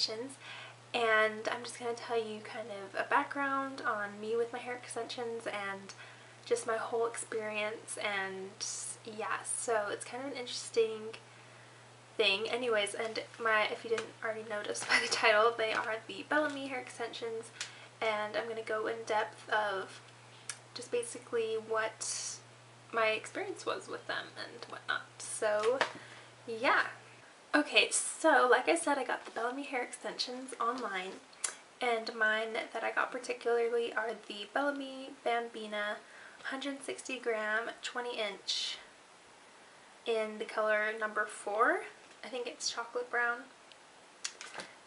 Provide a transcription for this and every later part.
extensions, and I'm just going to tell you kind of a background on me with my hair extensions and just my whole experience. And yeah, so it's kind of an interesting thing. Anyways, and if you didn't already notice by the title, they are the Bellami hair extensions, and I'm going to go in depth of just basically what my experience was with them and whatnot. So yeah. Okay, so like I said, I got the Bellami hair extensions online, and mine that I got particularly are the Bellami Bambina 160 gram 20 inch in the color number 4. I think it's chocolate brown.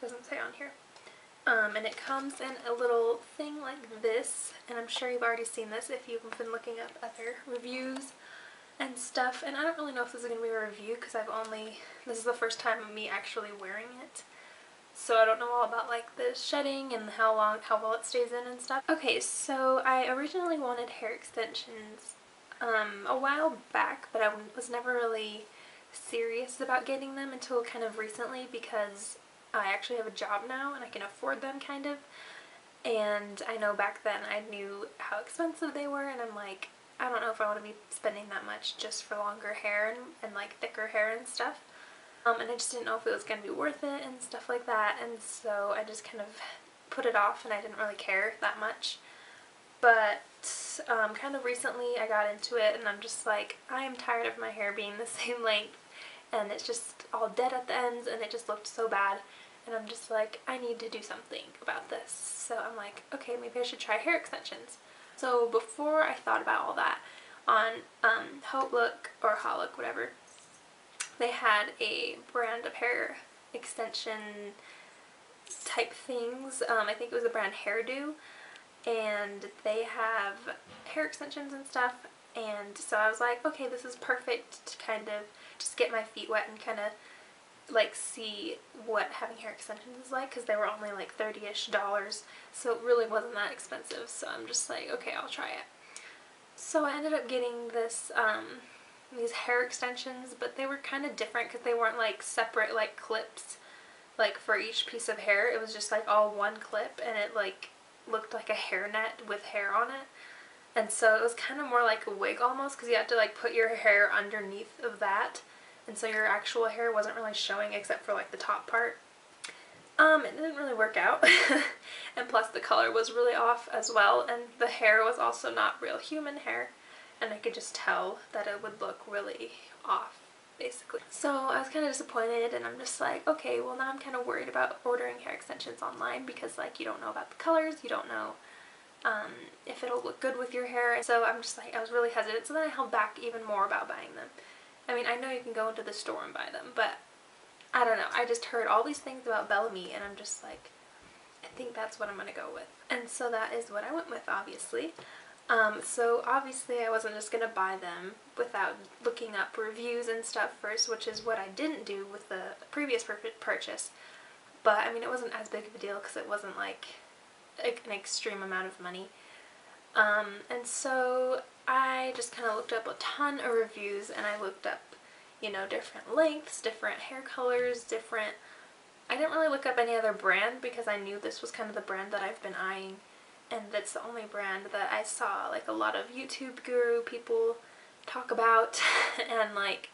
Doesn't say on here. And it comes in a little thing like this, and I'm sure you've already seen this if you've been looking up other reviews and stuff. And I don't really know if this is going to be a review because this is the first time of me actually wearing it. So I don't know all about like the shedding and how well it stays in and stuff. Okay, so I originally wanted hair extensions a while back, but I was never really serious about getting them until kind of recently, because I actually have a job now and I can afford them kind of. And I know back then I knew how expensive they were, and I'm like, I don't know if I want to be spending that much just for longer hair and like thicker hair and stuff. And I just didn't know if it was going to be worth it and stuff like that, and so I just kind of put it off and I didn't really care that much. But kind of recently I got into it, and I'm just like, I am tired of my hair being the same length, and it's just all dead at the ends, and it just looked so bad, and I'm just like, I need to do something about this. So I'm like, okay, maybe I should try hair extensions. So before I thought about all that, on Hot Look, whatever, they had a brand of hair extension type things. I think it was the brand Hairdo, and they have hair extensions and stuff, and so I was like, okay, this is perfect to kind of just get my feet wet and kind of like see what having hair extensions is like, because they were only like $30-ish, so it really wasn't that expensive. So I'm just like, okay, I'll try it. So I ended up getting these hair extensions, but they were kind of different because they weren't like separate like clips like for each piece of hair. It was just like all one clip, and it like looked like a hairnet with hair on it. And so it was kind of more like a wig almost, because you had to like put your hair underneath of that, and so your actual hair wasn't really showing except for like the top part. It didn't really work out. And plus the color was really off as well, and the hair was also not real human hair, and I could just tell that it would look really off basically. So I was kind of disappointed, and I'm just like, okay, well now I'm kind of worried about ordering hair extensions online, because like you don't know about the colors, you don't know if it'll look good with your hair. So I'm just like, I was really hesitant, so then I held back even more about buying them. I mean, I know you can go into the store and buy them, but I don't know, I just heard all these things about Bellami, and I'm just like, I think that's what I'm gonna go with. And so that is what I went with, obviously. So obviously I wasn't just gonna buy them without looking up reviews and stuff first, which is what I didn't do with the previous purchase. But I mean, it wasn't as big of a deal because it wasn't like an extreme amount of money. And so I just kind of looked up a ton of reviews, and I looked up, you know, different lengths, different hair colors, I didn't really look up any other brand because I knew this was kind of the brand that I've been eyeing, and that's the only brand that I saw like a lot of YouTube guru people talk about and like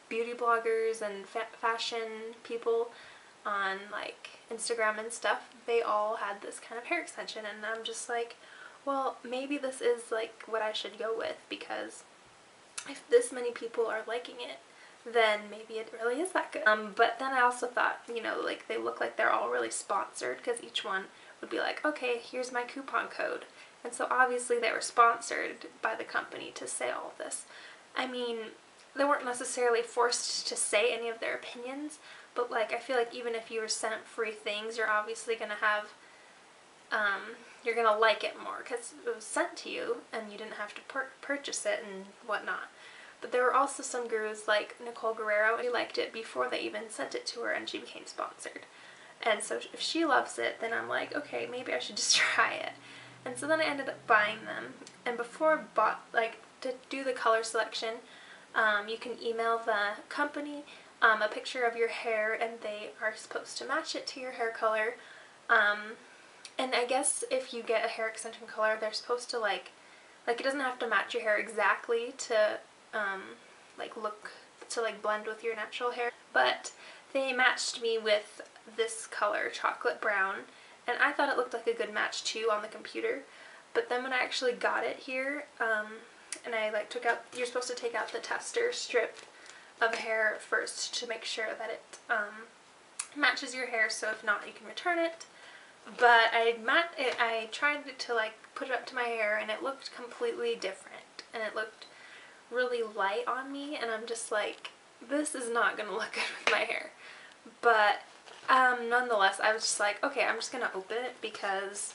beauty bloggers and fashion people on like Instagram and stuff. They all had this kind of hair extension, and I'm just like, well, maybe this is like what I should go with, because if this many people are liking it, then maybe it really is that good. But then I also thought, you know, like they look like they're all really sponsored, because each one would be like, okay, here's my coupon code. And so obviously they were sponsored by the company to say all of this. I mean, they weren't necessarily forced to say any of their opinions, but like I feel like even if you were sent free things, you're obviously going to have, you're going to like it more because it was sent to you and you didn't have to purchase it and whatnot. But there were also some gurus like Nicole Guerrero who liked it before they even sent it to her, and she became sponsored. And so if she loves it, then I'm like, okay, maybe I should just try it. And so then I ended up buying them. And before I bought, like, to do the color selection, you can email the company a picture of your hair, and they are supposed to match it to your hair color. And I guess if you get a hair extension color, they're supposed to like it doesn't have to match your hair exactly to like blend with your natural hair, but they matched me with this color, chocolate brown, and I thought it looked like a good match too on the computer. But then when I actually got it here, and I like took out, you're supposed to take out the tester strip of hair first to make sure that it matches your hair, so if not you can return it. But I tried to like put it up to my hair, and it looked completely different, and it looked really light on me, and I'm just like, this is not gonna look good with my hair. But nonetheless, I was just like, okay, I'm just gonna open it, because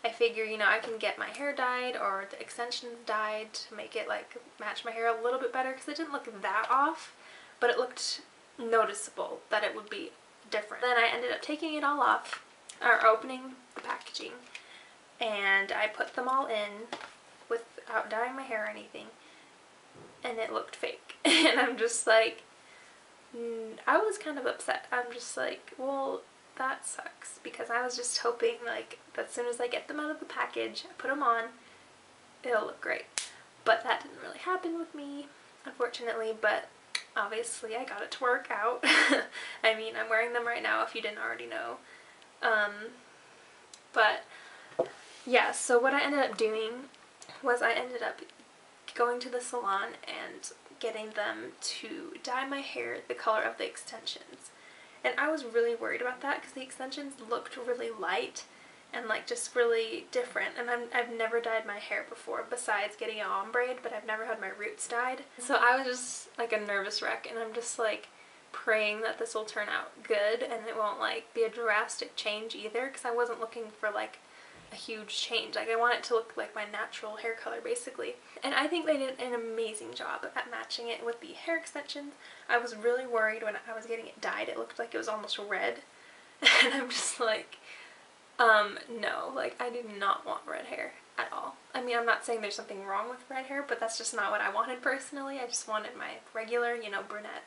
I figure, you know, I can get my hair dyed or the extensions dyed to make it like match my hair a little bit better, because it didn't look that off, but it looked noticeable that it would be different. Then I ended up taking it all off, or opening the packaging, and I put them all in without dyeing my hair or anything, and it looked fake. And I'm just like, I was kind of upset. I'm just like, well, that sucks, because I was just hoping like as soon as I get them out of the package, I put them on, it'll look great. But that didn't really happen with me, unfortunately, but obviously I got it to work out. I mean, I'm wearing them right now if you didn't already know. But yeah, so what I ended up doing was I ended up going to the salon and getting them to dye my hair the color of the extensions. And I was really worried about that, because the extensions looked really light and like just really different, and I've never dyed my hair before besides getting it ombre, but I've never had my roots dyed. So I was just like a nervous wreck, and I'm just like praying that this will turn out good and it won't like be a drastic change either, because I wasn't looking for like a huge change. Like I want it to look like my natural hair color basically. And I think they did an amazing job at matching it with the hair extensions. I was really worried when I was getting it dyed. It looked like it was almost red. And I'm just like, no, like I do not want red hair at all. I mean, I'm not saying there's something wrong with red hair, but that's just not what I wanted personally. I just wanted my regular, you know, brunette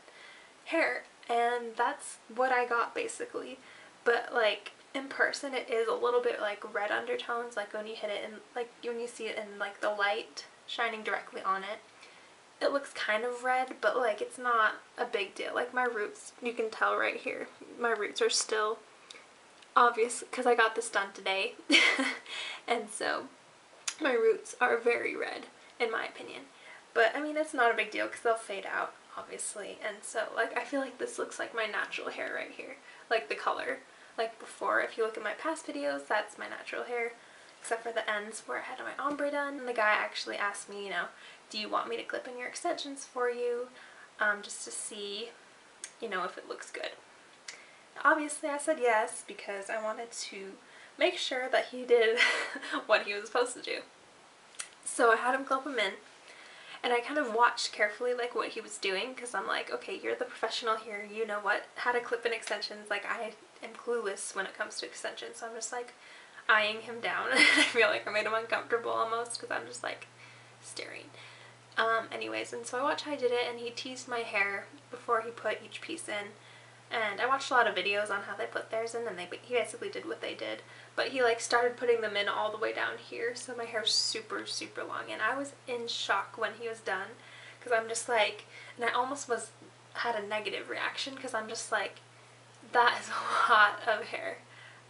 hair, and that's what I got basically. But like in person it is a little bit like red undertones, like when you hit it and like when you see it in like the light shining directly on it, it looks kind of red, but like it's not a big deal. Like my roots, you can tell right here, my roots are still obvious because I got this done today. And so my roots are very red in my opinion, but I mean it's not a big deal because they'll fade out obviously. And so like I feel like this looks like my natural hair right here, like the color. Like before, if you look at my past videos, that's my natural hair, except for the ends where I had my ombre done. And the guy actually asked me, you know, do you want me to clip in your extensions for you, just to see, you know, if it looks good. Obviously I said yes, because I wanted to make sure that he did what he was supposed to do. So I had him clip them in, and I kind of watched carefully like what he was doing, because I'm like, okay, you're the professional here, you know how to clip in extensions. Like I am clueless when it comes to extensions, so I'm just like eyeing him down. I feel like I made him uncomfortable almost, because I'm just like staring. Anyways, and so I watched how he did it, and he teased my hair before he put each piece in. And I watched a lot of videos on how they put theirs in, and he basically did what they did. But he like started putting them in all the way down here, so my hair's super, super long. And I was in shock when he was done, because I'm just like, and I almost had a negative reaction, because I'm just like, that is a lot of hair.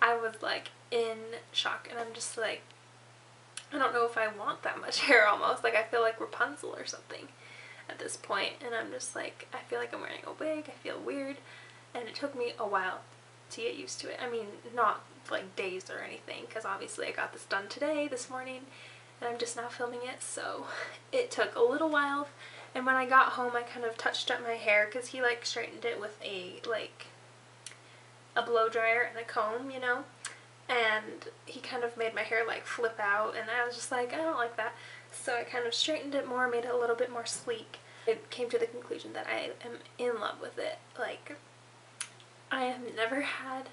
I was like in shock, and I'm just like, I don't know if I want that much hair almost. Like I feel like Rapunzel or something at this point, and I'm just like, I feel like I'm wearing a wig, I feel weird. And it took me a while to get used to it. I mean, not like days or anything, because obviously I got this done today, this morning, and I'm just now filming it, so it took a little while. And when I got home, I kind of touched up my hair, because he like straightened it with a blow dryer and a comb, you know, and he kind of made my hair like flip out, and I was just like, I don't like that. So I kind of straightened it more, made it a little bit more sleek. I came to the conclusion that I am in love with it. Like, I have never had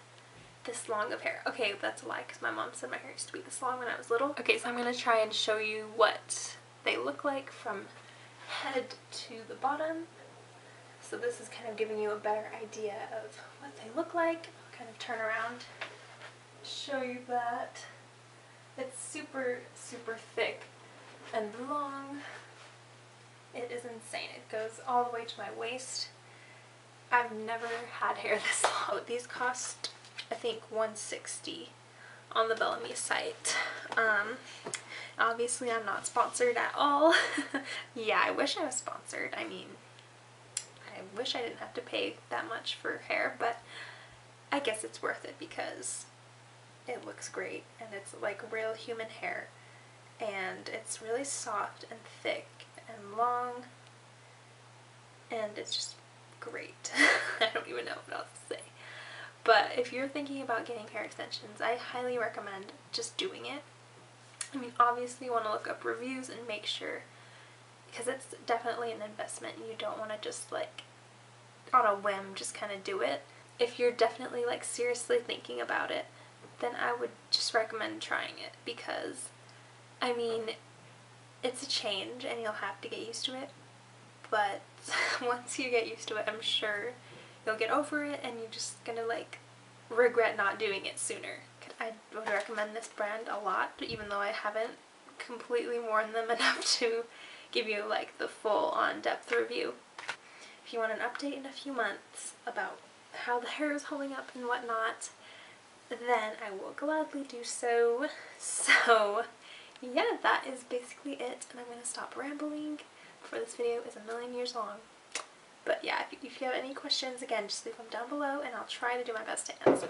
this long of hair. Okay, that's a lie, because my mom said my hair used to be this long when I was little. Okay, so I'm going to try and show you what they look like from head to the bottom. So this is kind of giving you a better idea of what they look like. I'll kind of turn around, show you that. It's super, super thick and long. It is insane. It goes all the way to my waist. I've never had hair this long. These cost, I think, $160 on the Bellami site. Obviously I'm not sponsored at all. Yeah, I wish I was sponsored. I mean, I wish I didn't have to pay that much for hair, but I guess it's worth it because it looks great and it's like real human hair, and it's really soft and thick and long, and it's just great. I don't even know what else to say. But if you're thinking about getting hair extensions, I highly recommend just doing it. I mean, obviously you want to look up reviews and make sure, because it's definitely an investment. You don't want to just like on a whim just kind of do it. If you're definitely like seriously thinking about it, then I would just recommend trying it, because I mean, it's a change and you'll have to get used to it, but once you get used to it, I'm sure you'll get over it and you're just gonna like regret not doing it sooner. I would recommend this brand a lot, even though I haven't completely worn them enough to give you like the full on-depth review. If you want an update in a few months about how the hair is holding up and whatnot, then I will gladly do so. So yeah, that is basically it, and I'm going to stop rambling before this video is a million years long. But yeah, if you have any questions, again, just leave them down below and I'll try to do my best to answer.